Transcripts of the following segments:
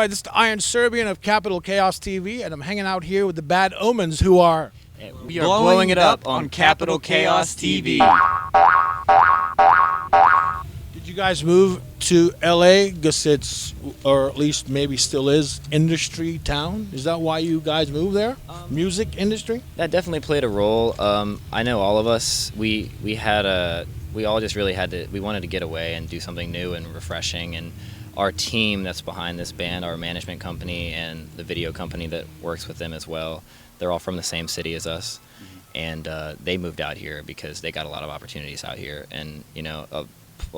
All right, this is the Iron Serbian of Capital Chaos TV, and I'm hanging out here with the Bad Omens, who are... We are blowing it up on Capital Chaos TV. Did you guys move to LA because it's, or at least maybe still is, industry town? Is that why you guys moved there? Music industry? That definitely played a role. I know all of us, we all just really we wanted to get away and do something new and refreshing. And our team that's behind this band, our management company and the video company that works with them as well, they're all from the same city as us. And they moved out here because they got a lot of opportunities out here. And, you know, a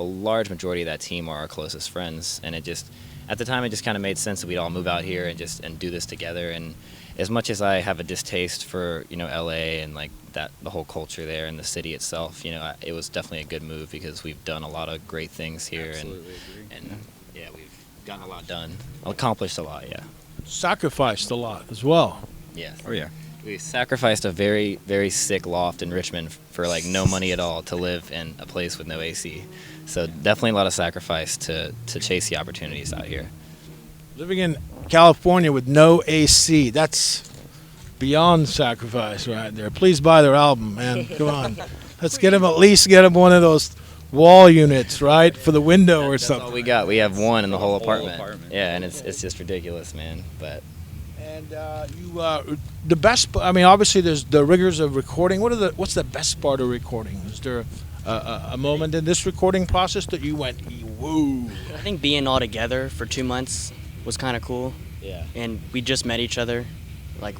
large majority of that team are our closest friends. And it just, at the time, it just kind of made sense that we'd all move out here and do this together. And as much as I have a distaste for, you know, LA and like that, the whole culture there and the city itself, you know, it was definitely a good move because we've done a lot of great things here. Absolutely and yeah, we've gotten a lot done, accomplished a lot, yeah. Sacrificed a lot as well. Yeah. Oh, yeah. We sacrificed a very, very sick loft in Richmond for like no money at all to live in a place with no AC. So definitely a lot of sacrifice to chase the opportunities out here. Living in California with no AC, that's beyond sacrifice right there. Please buy their album, man. Come on. Let's get them, at least get them one of those wall units, right, for the window or That's something. all we got. We have one in the whole whole apartment. apartment. Yeah, and it's just ridiculous, man. But And the best, I mean, obviously there's the rigors of recording. What's the best part of recording? Is there a moment in this recording process that you went, woo? I think being all together for 2 months was kind of cool. yeah. And we just met each other like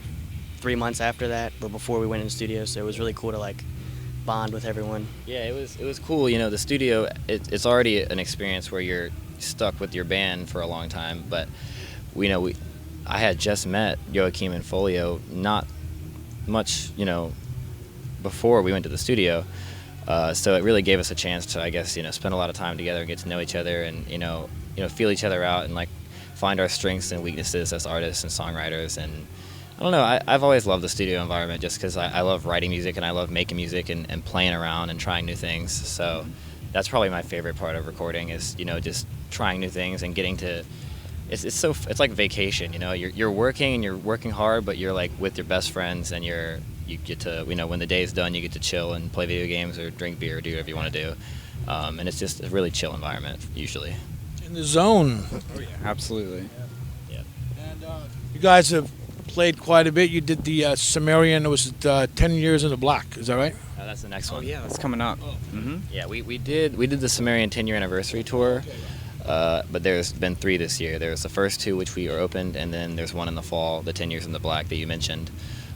3 months after that, but before we went in the studio, so it was really cool to like bond with everyone. Yeah, it was cool. You know, the studio, it's already an experience where you're stuck with your band for a long time. But I had just met Joachim and Folio not much, you know, before we went to the studio. So it really gave us a chance to, I guess, you know, spend a lot of time together and get to know each other and, you know, feel each other out and like find our strengths and weaknesses as artists and songwriters. And I don't know, I've always loved the studio environment just because I love writing music and I love making music and playing around and trying new things. So that's probably my favorite part of recording is, you know, just trying new things and getting to, it's like vacation, you know, you're working and you're working hard, but you're like with your best friends and you get to, you know, when the day's done, you get to chill and play video games or drink beer or do whatever you want to do. And it's just a really chill environment usually. In the zone. Oh, yeah. Absolutely. Yeah. And you guys have played quite a bit. You did the Sumerian, was it 10 Years in the Black, is that right? That's the next Oh, one. yeah, that's coming up. Mm-hmm. Yeah, we did the Sumerian 10-year anniversary tour, but there's been 3 this year. There's the first 2 which we are opened, and then there's one in the fall, the 10 Years in the Black that you mentioned,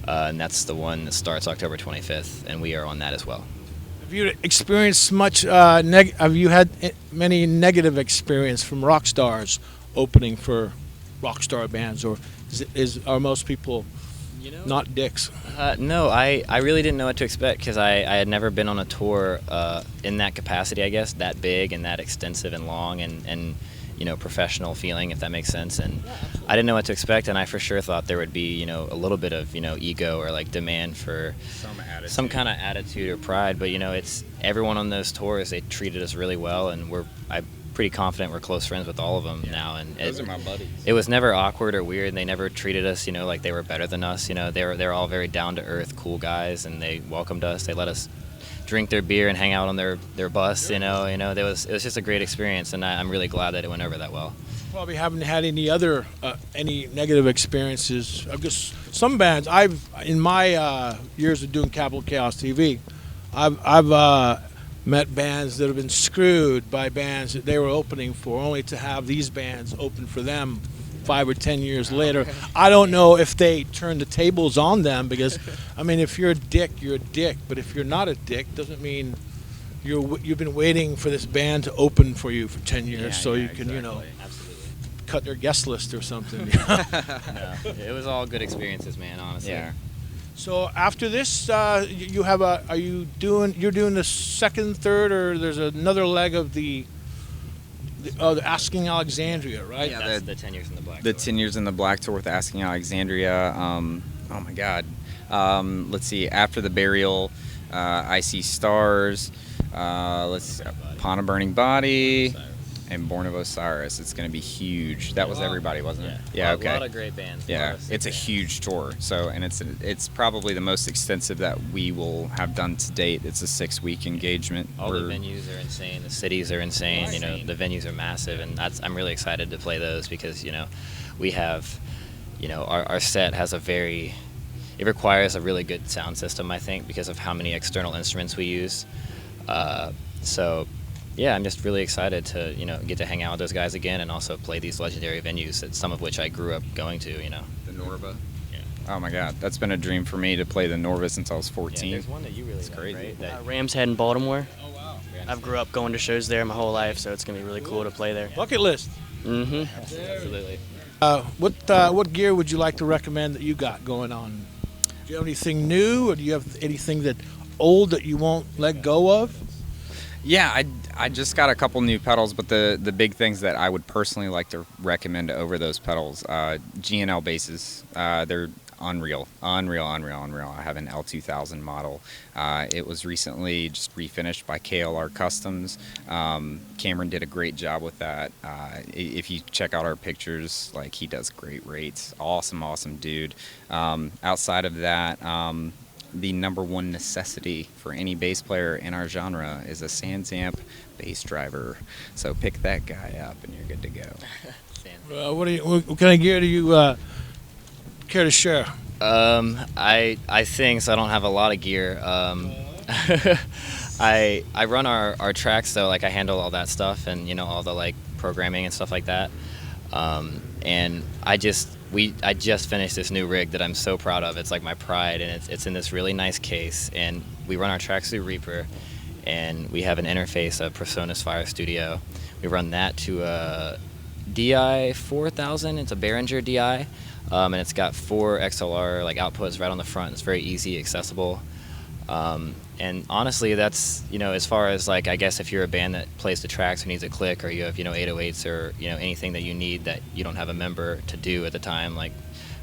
and that's the one that starts October 25th, and we are on that as well. Have you experienced much, have you had many negative experience from rock stars opening for rock star bands, or are most people not dicks? No, I really didn't know what to expect because I had never been on a tour in that capacity, I guess, that big and that extensive and long and you know, professional feeling, if that makes sense. And I didn't know what to expect, and I for sure thought there would be, you know, a little bit of, you know, ego or like demand for some kind of attitude or pride. But, you know, it's everyone on those tours, they treated us really well, and I'm pretty confident we're close friends with all of them now. And Those are my buddies. It was never awkward or weird. They never treated us, you know, like they were better than us. You know, they're all very down to earth, cool guys, and they welcomed us. They let us drink their beer and hang out on their bus. You know, it was just a great experience, and I'm really glad that it went over that well. Probably haven't had any other any negative experiences. I guess some bands in my years of doing Capital Chaos TV, I've met bands that have been screwed by bands that they were opening for, only to have these bands open for them 5 or 10 years later. I don't know if they turn the tables on them because, I mean, if you're a dick, you're a dick. But if you're not a dick, doesn't mean you've been waiting for this band to open for you for 10 years you can, you know, Absolutely. cut their guest list or something. No, it was all good experiences, man. Honestly. Yeah. So after this, you're doing the second, third, or there's another leg of the Asking Alexandria, right? Yeah, That's the 10 Years in the Black. The tour. 10 Years in the Black tour with Asking Alexandria. Oh my God. Let's see. After the Burial, I See Stars. Let's see. Upon a Burning Body. and Born of Osiris. It's going to be huge. That was everybody, wasn't it? Yeah. A Okay. A lot of great bands. Yeah, it's a huge tour. So, and it's probably the most extensive that we will have done to date. It's a 6-week engagement. All the venues are insane. The cities are insane. You know, the venues are massive, and I'm really excited to play those because we have, our set has it requires a really good sound system, I think, because of how many external instruments we use. So, yeah, I'm just really excited to, get to hang out with those guys again and also play these legendary venues, some of which I grew up going to, The Norva. Yeah. Oh my God, that's been a dream for me to play the Norva since I was 14. Yeah, there's one that you really like, great. right? That, Ram's Head in Baltimore. Oh wow. I've grew up going to shows there my whole life, so it's gonna be really cool to play there. Bucket list. Mm-hmm. absolutely. What gear would you like to recommend that you got going on? Do you have anything new, or do you have anything that old that you won't let go of? Yeah, I just got a couple new pedals, but the big things that I would personally like to recommend over those pedals, G&L basses. They're unreal. I have an L2000 model. It was recently just refinished by KLR Customs. Cameron did a great job with that. If you check out our pictures, like, he does great rates. Awesome dude. Outside of that, the number one necessity for any bass player in our genre is a Sansamp bass driver. So pick that guy up and you're good to go. What kind of gear do you care to share? I think so. I don't have a lot of gear. I run our tracks, so like I handle all that stuff and all the like programming and stuff like that. And I just finished this new rig that I'm so proud of. It's like my pride, and it's in this really nice case. And we run our tracks through Reaper, and we have an interface, a Presonus Fire Studio. We run that to a DI 4000. It's a Behringer DI, and it's got 4 XLR like outputs right on the front. It's very easy, accessible. And honestly, that's, as far as like, I guess if you're a band that plays the tracks or needs a click, or you have, 808s or, anything that you need that you don't have a member to do at the time. Like,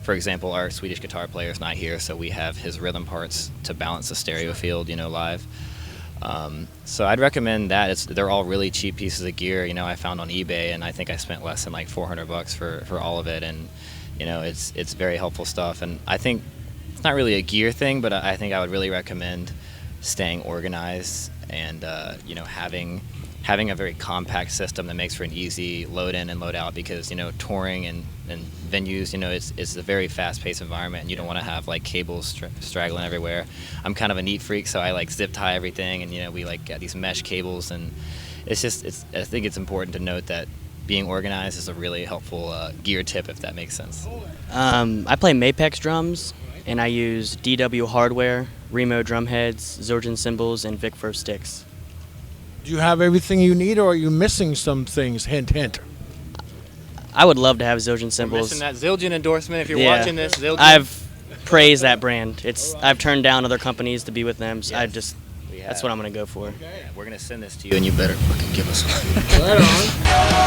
for example, our Swedish guitar player is not here, so we have his rhythm parts to balance the stereo field, live. So I'd recommend that. They're all really cheap pieces of gear, I found on eBay, and I think I spent less than like $400 for all of it. And, it's very helpful stuff. And I think it's not really a gear thing, but I think I would really recommend staying organized and having a very compact system that makes for an easy load in and load out, because touring and venues, it's a very fast-paced environment, and you don't want to have like cables straggling everywhere. I'm kind of a neat freak, so I like zip tie everything, and we like got these mesh cables, and I think it's important to note that being organized is a really helpful gear tip, if that makes sense. I play Mapex drums, and I use DW hardware, Remo drum heads, Zildjian cymbals, and Vic Firth sticks. Do you have everything you need, or are you missing some things? Hint, hint. I would love to have Zildjian cymbals. Missing that Zildjian endorsement. If you're Yeah. watching this, Zildjian. I've praised that brand. I've turned down other companies to be with them, so Yes. that's what I'm gonna go for. We're gonna send this to you, and you better fucking give us one. Right on.